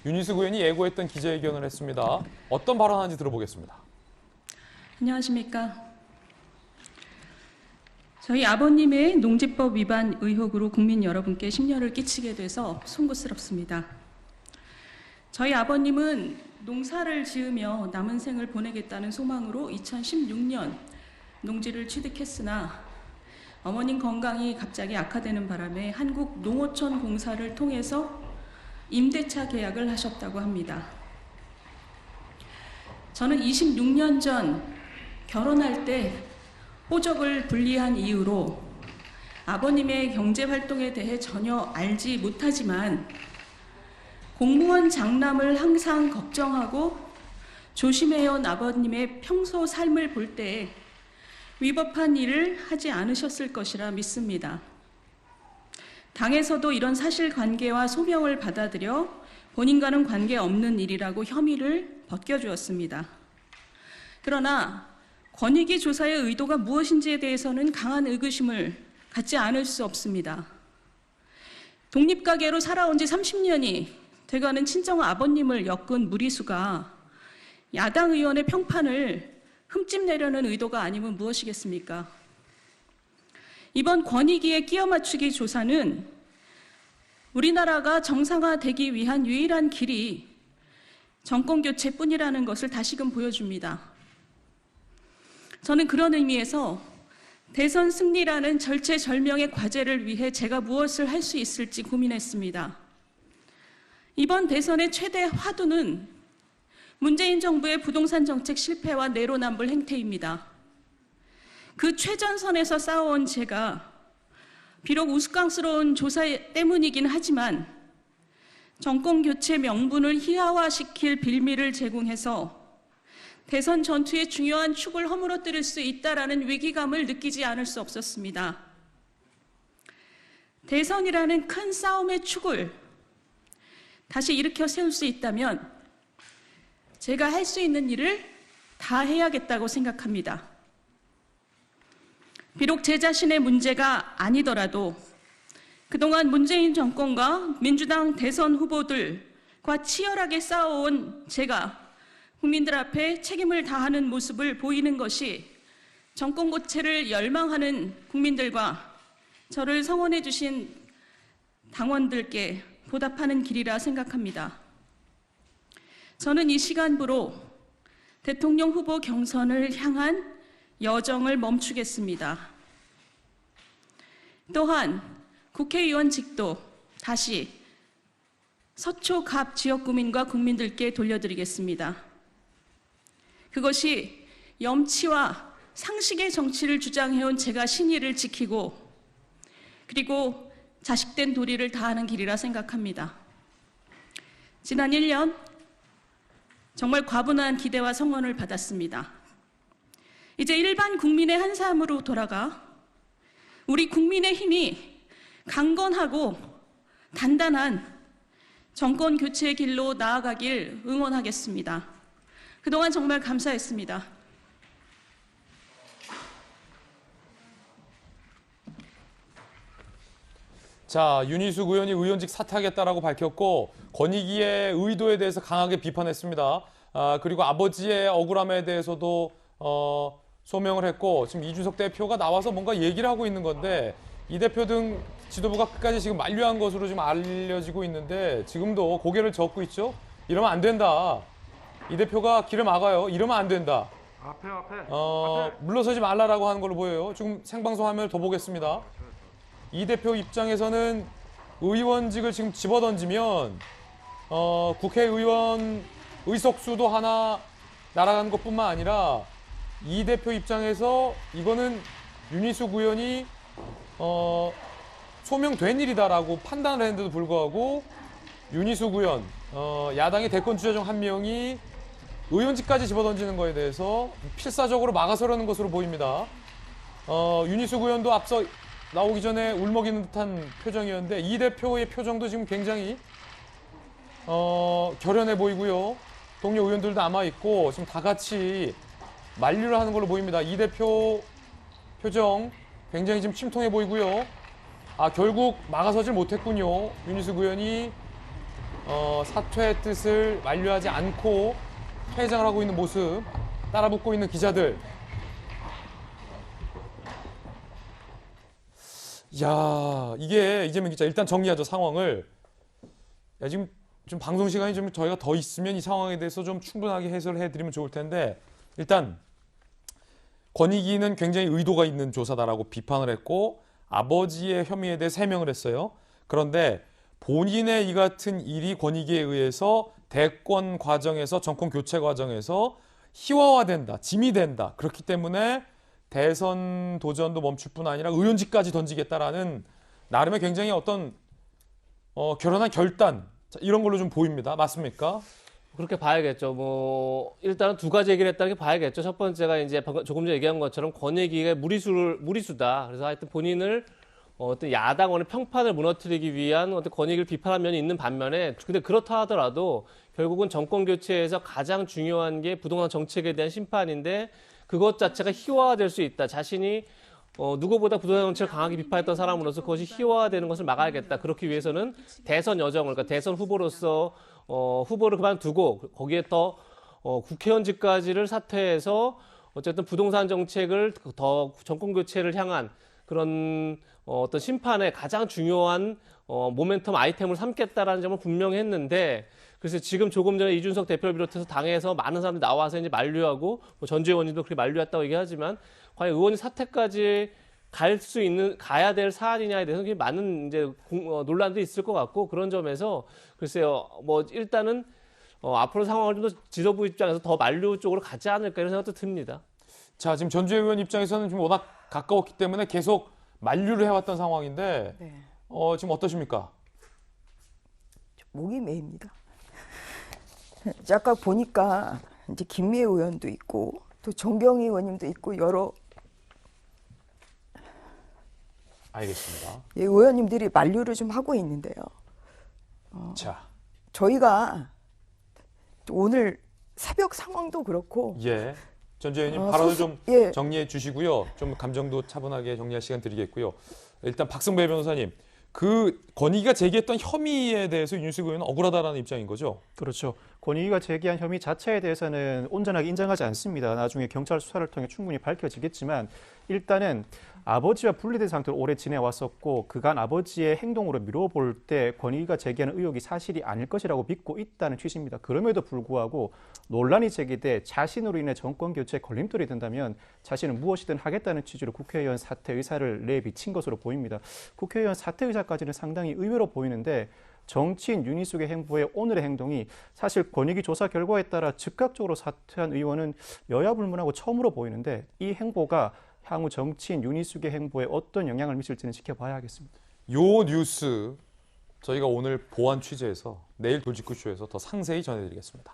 윤희숙 의원이 예고했던 기자회견을 했습니다. 어떤 발언하는지 들어보겠습니다. 안녕하십니까. 저희 아버님의 농지법 위반 의혹으로 국민 여러분께 심려를 끼치게 돼서 송구스럽습니다. 저희 아버님은 농사를 지으며 남은 생을 보내겠다는 소망으로 2016년 농지를 취득했으나 어머님 건강이 갑자기 악화되는 바람에 한국농어촌공사를 통해서 임대차 계약을 하셨다고 합니다. 저는 26년 전 결혼할 때 호적을 분리한 이유로 아버님의 경제활동에 대해 전혀 알지 못하지만 공무원 장남을 항상 걱정하고 조심해온 아버님의 평소 삶을 볼 때 위법한 일을 하지 않으셨을 것이라 믿습니다. 당에서도 이런 사실관계와 소명을 받아들여 본인과는 관계없는 일이라고 혐의를 벗겨주었습니다. 그러나 권익위 조사의 의도가 무엇인지에 대해서는 강한 의구심을 갖지 않을 수 없습니다. 독립가계로 살아온 지 30년이 돼가는 친정 아버님을 엮은 무리수가 야당 의원의 평판을 흠집내려는 의도가 아니면 무엇이겠습니까? 이번 권익위의 끼어 맞추기 조사는 우리나라가 정상화되기 위한 유일한 길이 정권교체뿐이라는 것을 다시금 보여줍니다. 저는 그런 의미에서 대선 승리라는 절체절명의 과제를 위해 제가 무엇을 할 수 있을지 고민했습니다. 이번 대선의 최대 화두는 문재인 정부의 부동산 정책 실패와 내로남불 행태입니다. 그 최전선에서 싸워온 제가 비록 우스꽝스러운 조사 때문이긴 하지만 정권 교체 명분을 희화화시킬 빌미를 제공해서 대선 전투의 중요한 축을 허물어뜨릴 수 있다라는 위기감을 느끼지 않을 수 없었습니다. 대선이라는 큰 싸움의 축을 다시 일으켜 세울 수 있다면 제가 할 수 있는 일을 다 해야겠다고 생각합니다. 비록 제 자신의 문제가 아니더라도 그동안 문재인 정권과 민주당 대선 후보들과 치열하게 싸워온 제가 국민들 앞에 책임을 다하는 모습을 보이는 것이 정권 교체를 열망하는 국민들과 저를 성원해 주신 당원들께 보답하는 길이라 생각합니다. 저는 이 시간부로 대통령 후보 경선을 향한 여정을 멈추겠습니다. 또한 국회의원직도 다시 서초갑 지역구민과 국민들께 돌려드리겠습니다. 그것이 염치와 상식의 정치를 주장해온 제가 신의를 지키고 그리고 자식된 도리를 다하는 길이라 생각합니다. 지난 1년 정말 과분한 기대와 성원을 받았습니다. 이제 일반 국민의 한 사람으로 돌아가 우리 국민의 힘이 강건하고 단단한 정권 교체의 길로 나아가길 응원하겠습니다. 그동안 정말 감사했습니다. 자, 윤희숙 의원이 의원직 사퇴하겠다라고 밝혔고 권익위의 의도에 대해서 강하게 비판했습니다. 그리고 아버지의 억울함에 대해서도 소명을 했고 지금 이준석 대표가 나와서 뭔가 얘기를 하고 있는 건데 이 대표 등 지도부가 끝까지 지금 만류한 것으로 지금 알려지고 있는데 지금도 고개를 젓고 있죠. 이러면 안 된다. 이 대표가 길을 막아요. 이러면 안 된다. 앞에. 물러서지 말라라고 하는 걸로 보여요. 지금 생방송 화면을 더 보겠습니다. 이 대표 입장에서는 의원직을 지금 집어던지면 국회의원 의석수도 하나 날아가는 것뿐만 아니라 이 대표 입장에서 이거는 윤희숙 의원이 소명된 일이다라고 판단을 했는데도 불구하고 윤희숙 의원, 야당의 대권 주자 중 한 명이 의원직까지 집어던지는 거에 대해서 필사적으로 막아서려는 것으로 보입니다. 윤희숙 의원도 앞서 나오기 전에 울먹이는 듯한 표정이었는데 이 대표의 표정도 지금 굉장히 결연해 보이고요. 동료 의원들도 남아있고 지금 다 같이 만류를 하는 걸로 보입니다. 이 대표 표정 굉장히 지금 침통해 보이고요. 결국 막아서질 못했군요. 윤희숙 의원이 사퇴의 뜻을 만류하지 않고 퇴장을 하고 있는 모습, 따라붙고 있는 기자들. 야, 이게 이재명 기자 일단 정리하죠, 상황을. 야, 지금 좀 방송 시간이 좀 저희가 더 있으면 이 상황에 대해서 좀 충분하게 해설을 해드리면 좋을 텐데, 일단 권익위는 굉장히 의도가 있는 조사다라고 비판을 했고 아버지의 혐의에 대해 해명을 했어요. 그런데 본인의 이 같은 일이 권익위에 의해서 대권 과정에서 정권 교체 과정에서 희화화된다, 짐이 된다. 그렇기 때문에 대선 도전도 멈출 뿐 아니라 의원직까지 던지겠다라는 나름의 굉장히 어떤 결연한 결단, 자, 이런 걸로 좀 보입니다. 맞습니까? 그렇게 봐야겠죠. 뭐 일단은 두 가지 얘기를 했다는 게 봐야겠죠. 첫 번째가 이제 조금 전에 얘기한 것처럼 권익위가 무리수다. 그래서 하여튼 본인을 어떤 야당원의 평판을 무너뜨리기 위한 어떤 권익위를 비판한 면이 있는 반면에, 근데 그렇다 하더라도 결국은 정권 교체에서 가장 중요한 게 부동산 정책에 대한 심판인데 그것 자체가 희화화될 수 있다. 자신이 누구보다 부동산 정책을 강하게 비판했던 사람으로서 그것이 희화화되는 것을 막아야겠다. 그렇기 위해서는 대선 여정을, 그러니까 대선 후보로서 후보를 그만두고 거기에 더 국회의원직까지를 사퇴해서 어쨌든 부동산 정책을 더 정권 교체를 향한 그런 어떤 심판의 가장 중요한 모멘텀 아이템을 삼겠다라는 점을 분명히 했는데, 그래서 지금 조금 전에 이준석 대표를 비롯해서 당에서 많은 사람들이 나와서 이제 만류하고 전주의 의원님도 그렇게 만류했다고 얘기하지만 과연 의원이 사퇴까지 가야 될 사안이냐에 대해서 굉장히 많은 이제 논란도 있을 것 같고, 그런 점에서 글쎄요, 뭐 일단은 앞으로 상황을 좀 더 지도부 입장에서 더 만류 쪽으로 가지 않을까 이런 생각도 듭니다. 자, 지금 전주의 의원 입장에서는 좀 워낙 가까웠기 때문에 계속 만류를 해왔던 상황인데 네. 지금 어떠십니까? 목이 메입니다. 아까 보니까 이제 김미애 의원도 있고 또 정경희 의원님도 있고 여러 알겠습니다. 의원님들이 만류를 좀 하고 있는데요. 자, 저희가 오늘 새벽 상황도 그렇고 예. 전주의 의원님 발언을 좀 예. 정리해 주시고요. 좀 감정도 차분하게 정리할 시간 드리겠고요. 일단 박승배 변호사님, 그 권익위가 제기했던 혐의에 대해서 윤수구 의원은 억울하다라는 입장인 거죠? 그렇죠. 권익위가 제기한 혐의 자체에 대해서는 온전하게 인정하지 않습니다. 나중에 경찰 수사를 통해 충분히 밝혀지겠지만 일단은 아버지와 분리된 상태로 오래 지내왔었고 그간 아버지의 행동으로 미뤄볼 때 권익위가 제기하는 의혹이 사실이 아닐 것이라고 믿고 있다는 취지입니다. 그럼에도 불구하고 논란이 제기돼 자신으로 인해 정권 교체에 걸림돌이 된다면 자신은 무엇이든 하겠다는 취지로 국회의원 사퇴 의사를 내비친 것으로 보입니다. 국회의원 사퇴 의사까지는 상당히 의외로 보이는데 정치인 윤희숙의 행보에 오늘의 행동이 사실 권익위 조사 결과에 따라 즉각적으로 사퇴한 의원은 여야 불문하고 처음으로 보이는데 이 행보가 향후 정치인 윤희숙의 행보에 어떤 영향을 미칠지는 지켜봐야 하겠습니다. 요 뉴스 저희가 오늘 보완 취재해서 내일 돌직구쇼에서 더 상세히 전해드리겠습니다.